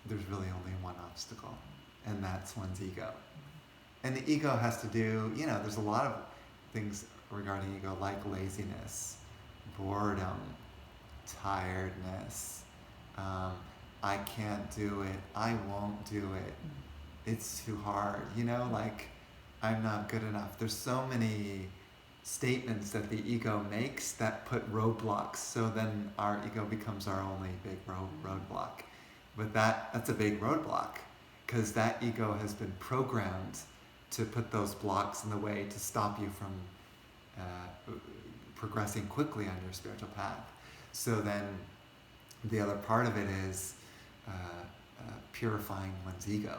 there's really only one obstacle, and that's one's ego. And the ego has to do, there's a lot of things regarding ego, like laziness, boredom, tiredness. I can't do it. I won't do it. It's too hard. Like, I'm not good enough. There's so many statements that the ego makes that put roadblocks. So then our ego becomes our only big roadblock. But that's a big roadblock, because that ego has been programmed to put those blocks in the way to stop you from progressing quickly on your spiritual path. So then the other part of it is purifying one's ego.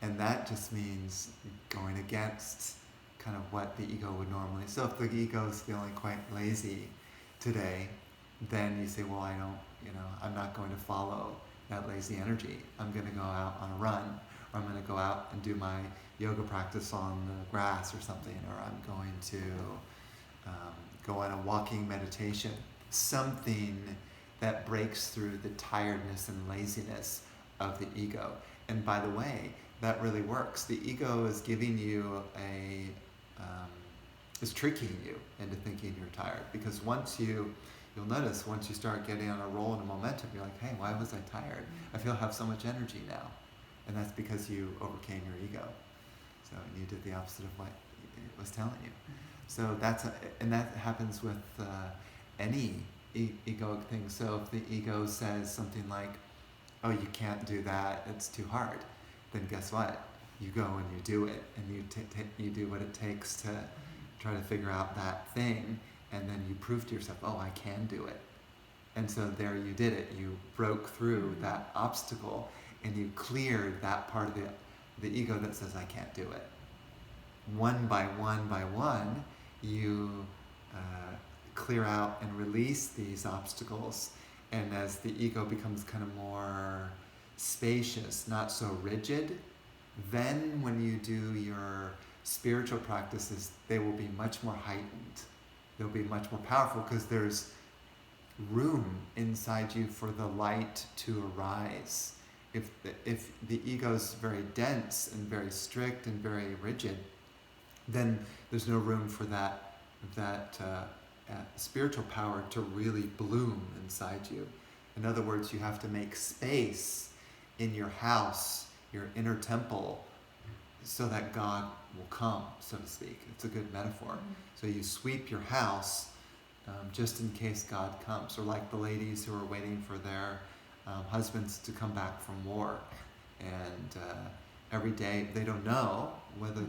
And that just means going against kind of what the ego would normally. So if the ego is feeling quite lazy today, then you say, well, I'm not going to follow that lazy energy. I'm going to go out on a run, or I'm going to go out and do my yoga practice on the grass or something, or I'm going to go on a walking meditation. Something that breaks through the tiredness and laziness of the ego. And by the way, that really works. The ego is giving you is tricking you into thinking you're tired. Because you'll notice once you start getting on a roll and a momentum, you're like, hey, why was I tired? I feel I have so much energy now. And that's because you overcame your ego. So you did the opposite of what it was telling you. So and that happens with any egoic thing. So if the ego says something like, oh, you can't do that, it's too hard, then guess what? You go and you do it, and you do what it takes to try to figure out that thing, and then you prove to yourself, oh, I can do it. And so there you did it. You broke through that obstacle, and you cleared that part of the ego that says, I can't do it. One by one, you clear out and release these obstacles. And as the ego becomes kind of more spacious, not so rigid, then when you do your spiritual practices, they will be much more heightened. They'll be much more powerful, because there's room inside you for the light to arise. If the ego is very dense and very strict and very rigid, then there's no room for that spiritual power to really bloom inside you. In other words, you have to make space in your house, your inner temple, so that God will come, so to speak. It's a good metaphor. So you sweep your house just in case God comes. Or like the ladies who are waiting for their husbands to come back from war. And every day they don't know whether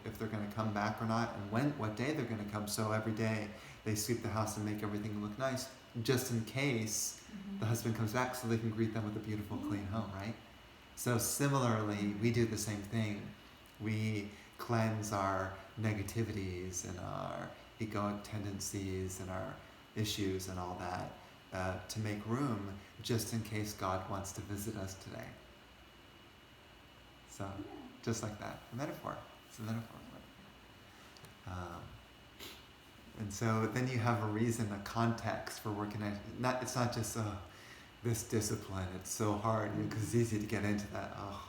if they're gonna come back or not, and what day they're gonna come. So every day they sweep the house and make everything look nice, just in case the husband comes back, so they can greet them with a beautiful, clean home, right? So similarly, we do the same thing. We cleanse our negativities and our egoic tendencies and our issues and all that to make room just in case God wants to visit us today. So, just like that, a metaphor. It's a metaphor. And so then you have a reason, a context for working at. It's not just this discipline. It's so hard, because it's easy to get into that. Oh,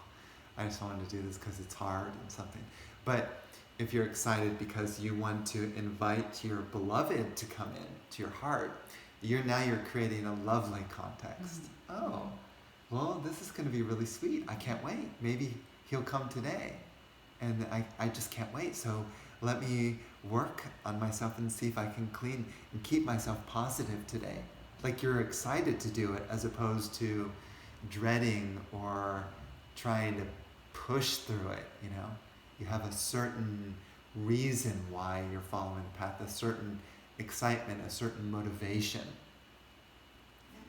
I just wanted to do this because it's hard and something. But if you're excited because you want to invite your beloved to come in to your heart, you're creating a lovely context. Oh, well, this is going to be really sweet. I can't wait. Maybe he'll come today, and I just can't wait. So let me work on myself and see if I can clean and keep myself positive today. Like you're excited to do it, as opposed to dreading or trying to push through it. You have a certain reason why you're following the path, a certain excitement, a certain motivation.